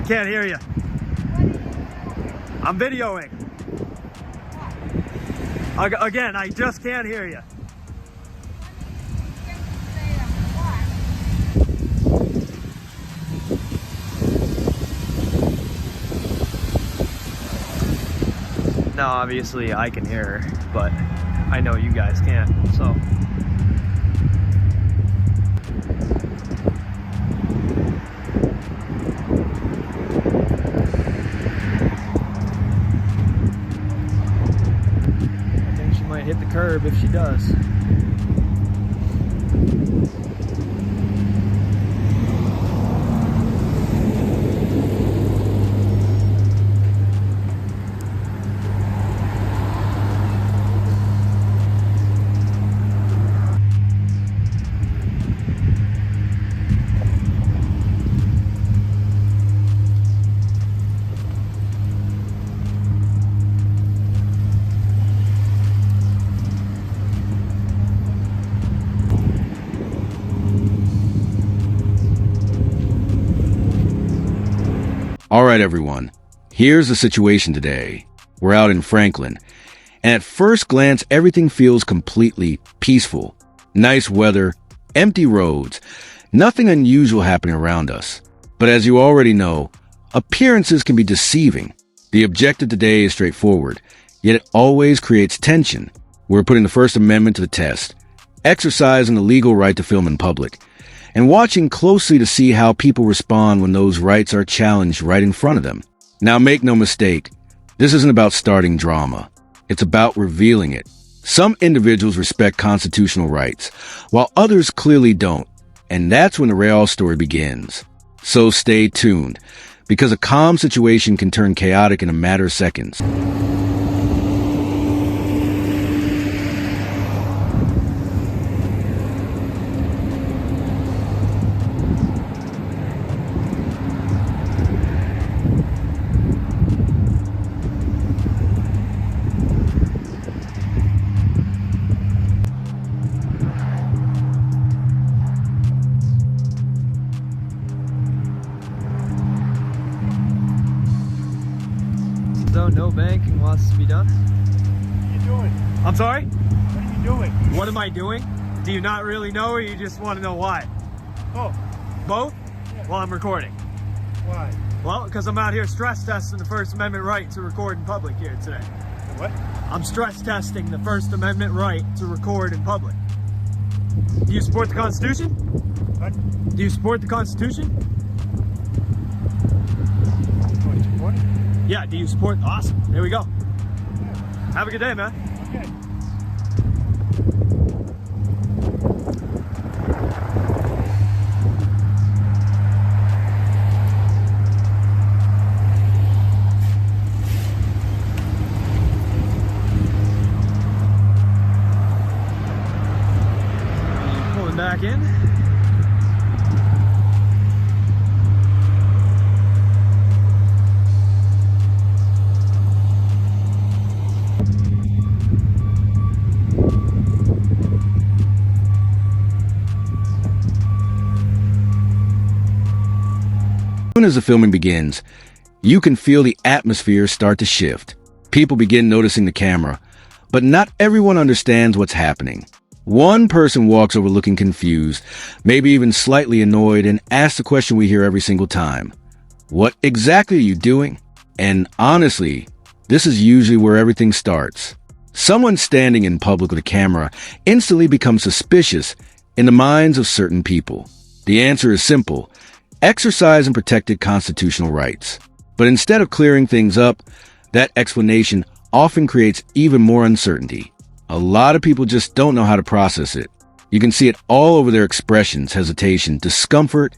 can't hear you. I'm videoing. Again, I just can't hear you. No, obviously I can hear her, but I know you guys can't, so. I think she might hit the curb if she does. All right, everyone. Here's the situation today. We're out in Franklin, and at first glance, everything feels completely peaceful. Nice weather, empty roads, nothing unusual happening around us. But as you already know, appearances can be deceiving. The objective today is straightforward, yet it always creates tension. We're putting the First Amendment to the test, exercising the legal right to film in public, and watching closely to see how people respond when those rights are challenged right in front of them. Now, make no mistake, this isn't about starting drama. It's about revealing it. Some individuals respect constitutional rights, while others clearly don't. And that's when the real story begins. So stay tuned, because a calm situation can turn chaotic in a matter of seconds. So no banking wants to be done. What are you doing? I'm sorry? What are you doing? What am I doing? Do you not really know, or you just want to know why? Oh, Both? Yeah. Well, I'm recording. why? Well, because I'm out here stress testing the First Amendment right to record in public here today. What? I'm stress testing the First Amendment right to record in public. Do you support the Constitution? What? Do you support the Constitution? Oh, you support it? Yeah, do you support? Awesome. There we go. Yeah. Have a good day, man. Okay. Pulling back in. As soon as the filming begins, you can feel the atmosphere start to shift. People begin noticing the camera, but not everyone understands what's happening. One person walks over looking confused, maybe even slightly annoyed, and asks the question we hear every single time. What exactly are you doing? And honestly, this is usually where everything starts. Someone standing in public with a camera instantly becomes suspicious in the minds of certain people. The answer is simple: exercise and protected constitutional rights. But instead of clearing things up, that explanation often creates even more uncertainty. A lot of people just don't know how to process it. You can see it all over their expressions: hesitation, discomfort,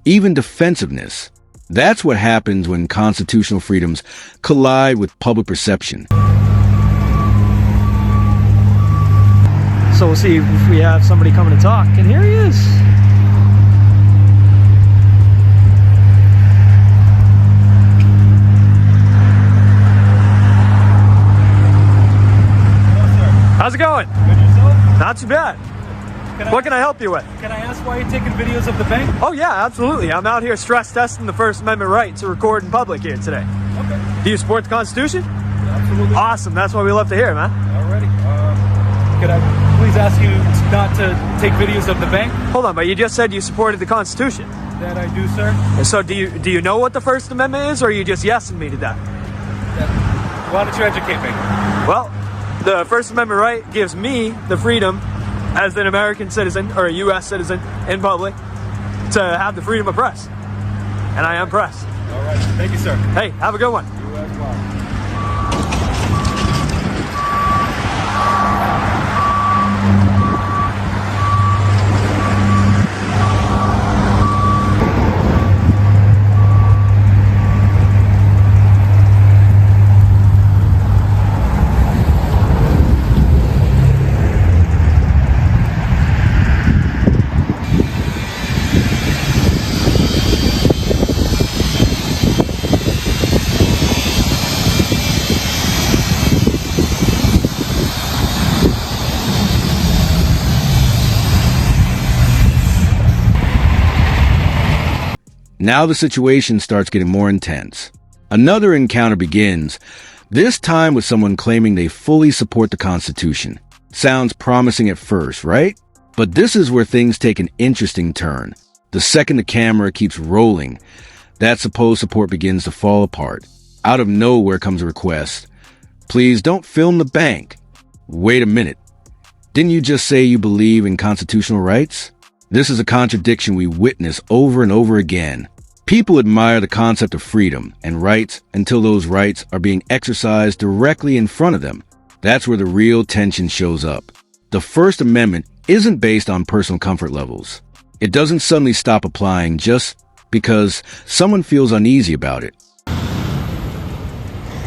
even defensiveness. That's what happens when constitutional freedoms collide with public perception. So we'll see if we have somebody coming to talk. And here he is. How's it going? Good yourself? Not too bad. What can I help you with? Can I ask why you're taking videos of the bank? Oh yeah, absolutely. I'm out here stress testing the First Amendment right to record in public here today. Okay. Do you support the Constitution? Absolutely. Awesome. That's what we love to hear, man. Alrighty. Could I please ask you not to take videos of the bank? Hold on, but you just said you supported the Constitution. That I do, sir. And so do you know what the First Amendment is, or are you just yesing me to that? Why don't you educate me? Well, the First Amendment right gives me the freedom as an American citizen or a U.S. citizen in public to have the freedom of press. And I am press. All right. Thank you, sir. Hey, have a good one. You as well. Now the situation starts getting more intense. Another encounter begins, this time with someone claiming they fully support the Constitution. Sounds promising at first, right? But this is where things take an interesting turn. The second the camera keeps rolling, that supposed support begins to fall apart. Out of nowhere comes a request. Please don't film the bank. Wait a minute. Didn't you just say you believe in constitutional rights? This is a contradiction we witness over and over again. People admire the concept of freedom and rights until those rights are being exercised directly in front of them. That's where the real tension shows up. The First Amendment isn't based on personal comfort levels. It doesn't suddenly stop applying just because someone feels uneasy about it.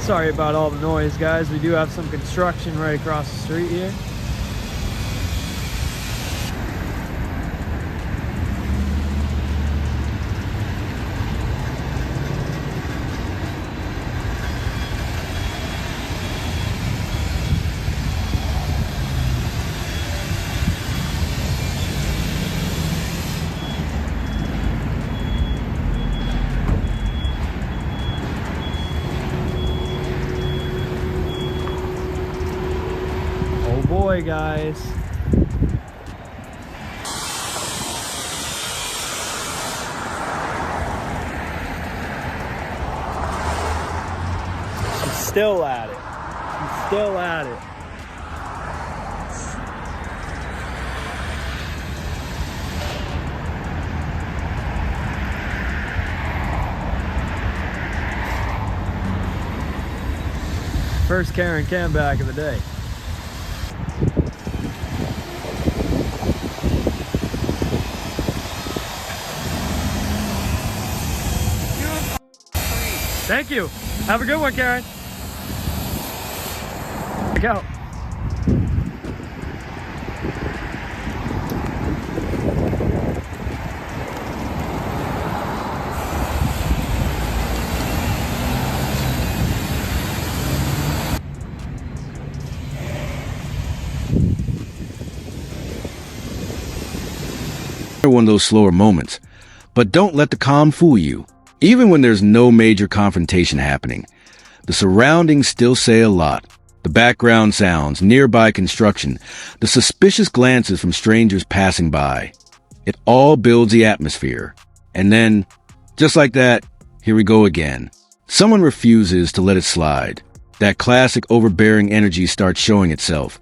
Sorry about all the noise, guys. We do have some construction right across the street here. Boy, guys. She's still at it. She's still at it. First Karen cam back of the day. Thank you. Have a good one, Karen. Check out. One of those slower moments, but don't let the calm fool you. Even when there's no major confrontation happening, the surroundings still say a lot. The background sounds, nearby construction, the suspicious glances from strangers passing by. It all builds the atmosphere. And then, just like that, here we go again. Someone refuses to let it slide. That classic overbearing energy starts showing itself,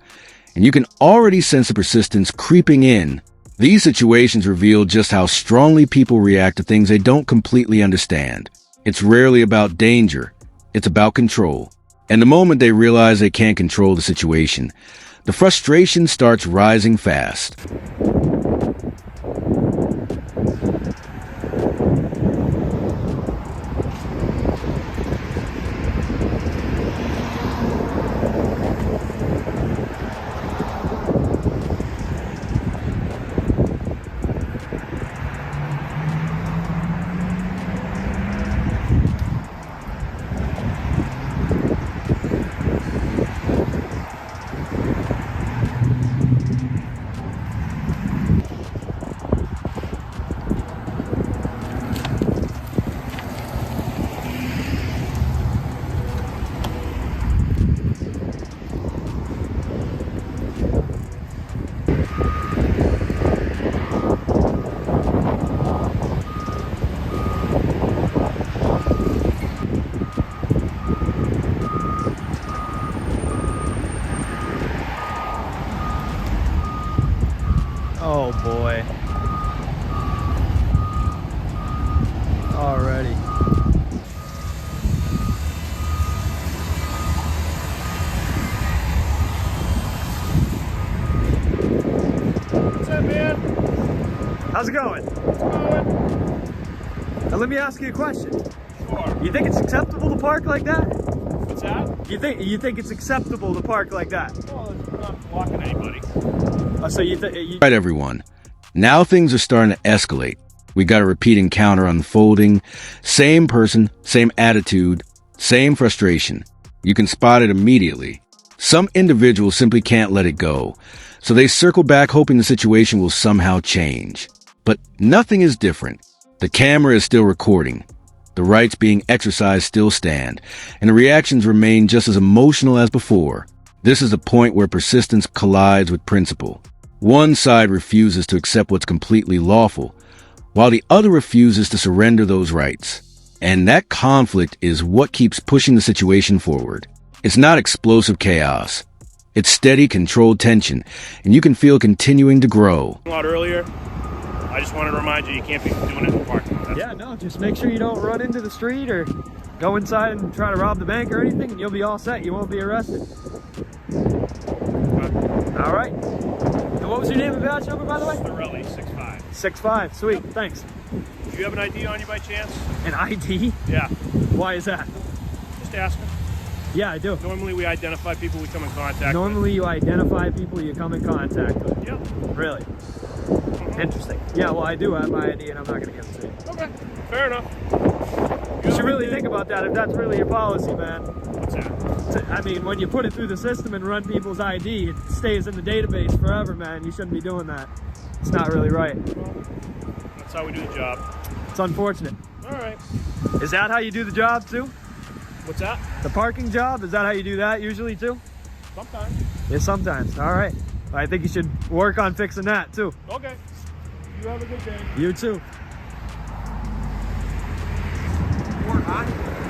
and you can already sense the persistence creeping in. These situations reveal just how strongly people react to things they don't completely understand. It's rarely about danger. It's about control. And the moment they realize they can't control the situation, the frustration starts rising fast. How's it going? Now, let me ask you a question. Sure. You think it's acceptable to park like that? What's that? You think it's acceptable to park like that? Well, it's not blocking anybody. So you Right, everyone. Now things are starting to escalate. We got a repeat encounter unfolding. Same person, same attitude, same frustration. You can spot it immediately. Some individuals simply can't let it go, so they circle back hoping the situation will somehow change. But nothing is different. The camera is still recording. The rights being exercised still stand, and the reactions remain just as emotional as before. This is a point where persistence collides with principle. One side refuses to accept what's completely lawful, while the other refuses to surrender those rights. And that conflict is what keeps pushing the situation forward. It's not explosive chaos. It's steady, controlled tension, and you can feel continuing to grow. A lot earlier. I just wanted to remind you can't be doing it in the parking lot. Yeah, no, just make sure you don't run into the street or go inside and try to rob the bank or anything, and you'll be all set. You won't be arrested. All right. And what was your name and badge number, by the way? Storelli, 6'5". 6'5". Sweet, thanks. Do you have an ID on you by chance? An ID? Yeah. Why is that? Just asking. Yeah, I do. Normally we identify people we come in contact Normally you identify people you come in contact with. with. Yep. Really? Interesting. Yeah, well, I do have my ID and I'm not going to give it to you. Okay. Fair enough. You should really think about that if that's really your policy, man. What's that? I mean, when you put it through the system and run people's ID, it stays in the database forever, man. You shouldn't be doing that. It's not really right. Well, that's how we do the job. It's unfortunate. All right. Is that how you do the job, too? What's that? The parking job? Is that how you do that usually, too? Sometimes. Yeah, sometimes. All right. I think you should work on fixing that, too. Okay. You have a good day. You, too. Poor, huh?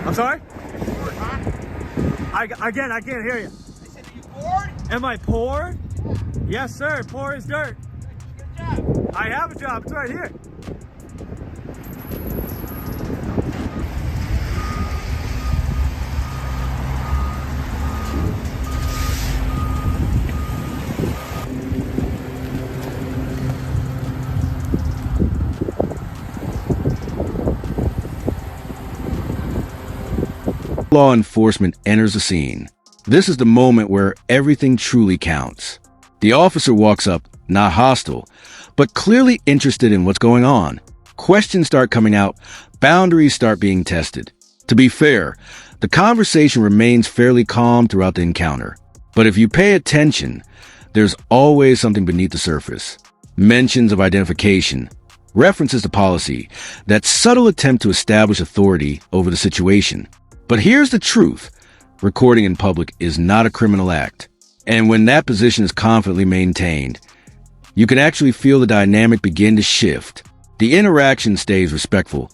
I'm sorry? Poor, huh? Again, I can't hear you. I said, are you bored? Am I poor? Yes, sir. Poor as dirt. Good job. I have a job. It's right here. Law enforcement enters the scene. This is the moment where everything truly counts. The officer walks up, not hostile, but clearly interested in what's going on. Questions start coming out, boundaries start being tested. To be fair, the conversation remains fairly calm throughout the encounter. But if you pay attention, there's always something beneath the surface. Mentions of identification, references to policy, that subtle attempt to establish authority over the situation. But here's the truth. Recording in public is not a criminal act. And when that position is confidently maintained, you can actually feel the dynamic begin to shift. The interaction stays respectful,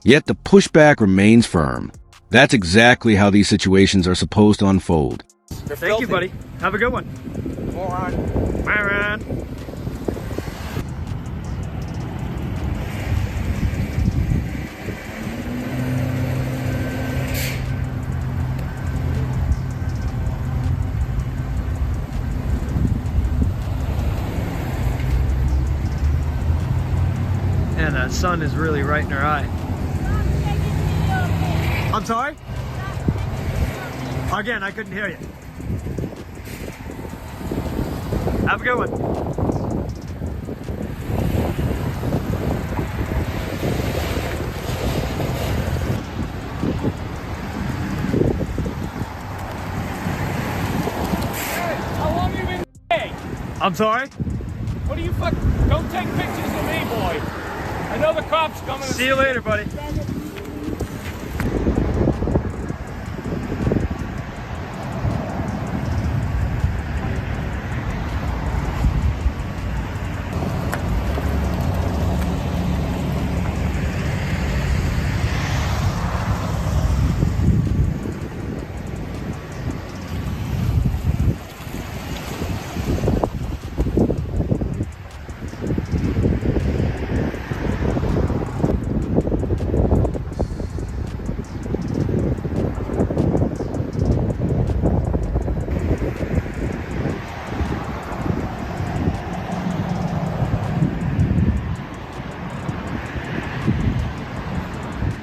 yet the pushback remains firm. That's exactly how these situations are supposed to unfold. Thank you, buddy. Have a good one. Moron. Moron. And that sun is really right in her eye. I'm sorry? Again, I couldn't hear you. Have a good one. How long have you been gay? I'm sorry? What do you fuck? Don't take pictures of me, boy. I know the cops coming. See you later, buddy.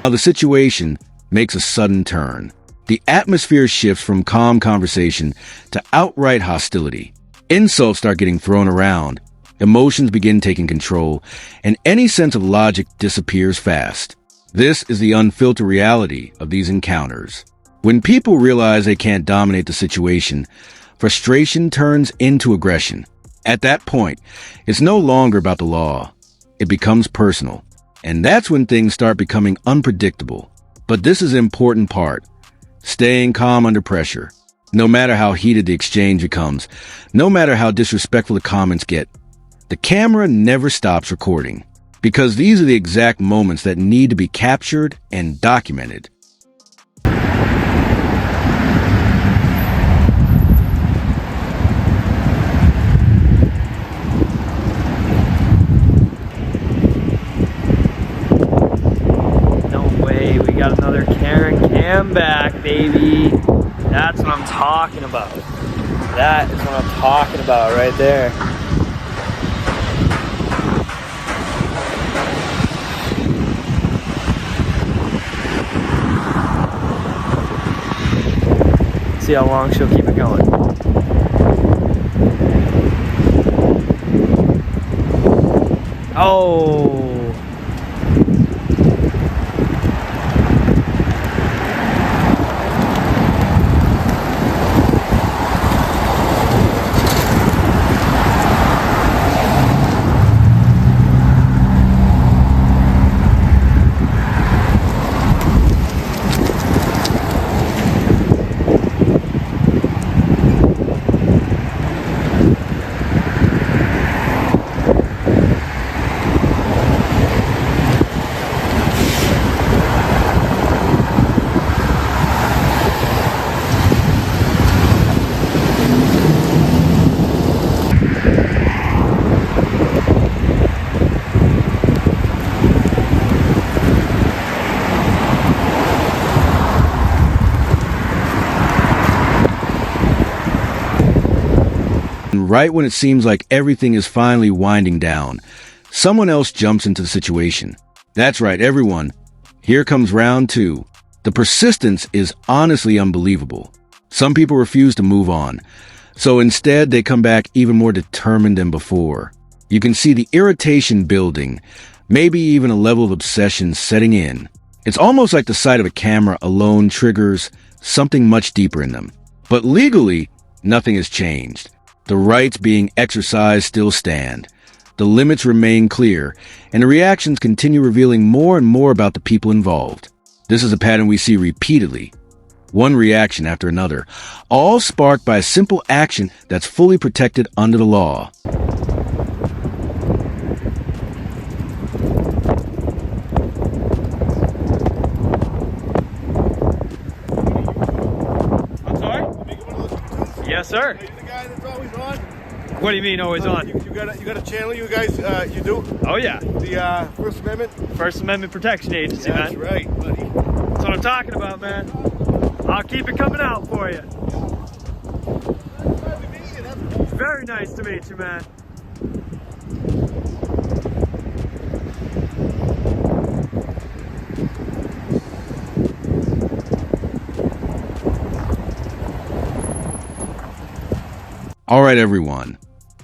Now the situation makes a sudden turn. The atmosphere shifts from calm conversation to outright hostility. Insults start getting thrown around, emotions begin taking control, and any sense of logic disappears fast. This is the unfiltered reality of these encounters. When people realize they can't dominate the situation, frustration turns into aggression. At that point, it's no longer about the law. It becomes personal. And that's when things start becoming unpredictable. But this is the important part. Staying calm under pressure. No matter how heated the exchange becomes, no matter how disrespectful the comments get, the camera never stops recording. Because these are the exact moments that need to be captured and documented. Got another Karen cam back, baby. That's what I'm talking about. That is what I'm talking about right there. See how long she'll keep it going. Oh. Right when it seems like everything is finally winding down, someone else jumps into the situation. That's right, everyone. Here comes round two. The persistence is honestly unbelievable. Some people refuse to move on, so instead they come back even more determined than before. You can see the irritation building, maybe even a level of obsession setting in. It's almost like the sight of a camera alone triggers something much deeper in them. But legally, nothing has changed. The rights being exercised still stand. The limits remain clear, and the reactions continue revealing more and more about the people involved. This is a pattern we see repeatedly. One reaction after another, all sparked by a simple action that's fully protected under the law. I'm sorry? Yes, sir. Are you the guy that's always on? What do you mean always on? You got a channel you guys, you do? Oh yeah. The First Amendment? First Amendment Protection Agency, That's man. right, buddy. That's what I'm talking about, man. I'll keep it coming out for you. Very nice to meet you, man. All right, everyone.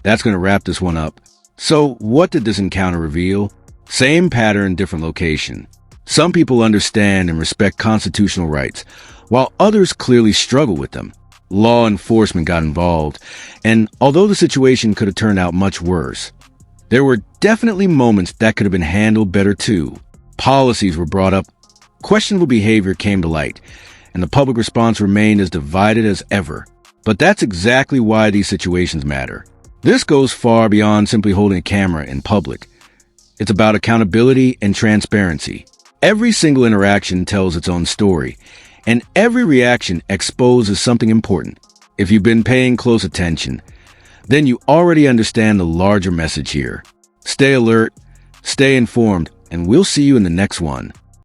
That's going to wrap this one up. So, what did this encounter reveal? Same pattern, different location. Some people understand and respect constitutional rights, while others clearly struggle with them. Law enforcement got involved, and although the situation could have turned out much worse, there were definitely moments that could have been handled better too. Policies were brought up, questionable behavior came to light, and the public response remained as divided as ever. But that's exactly why these situations matter. This goes far beyond simply holding a camera in public. It's about accountability and transparency. Every single interaction tells its own story, and every reaction exposes something important. If you've been paying close attention, then you already understand the larger message here. Stay alert, stay informed, and we'll see you in the next one.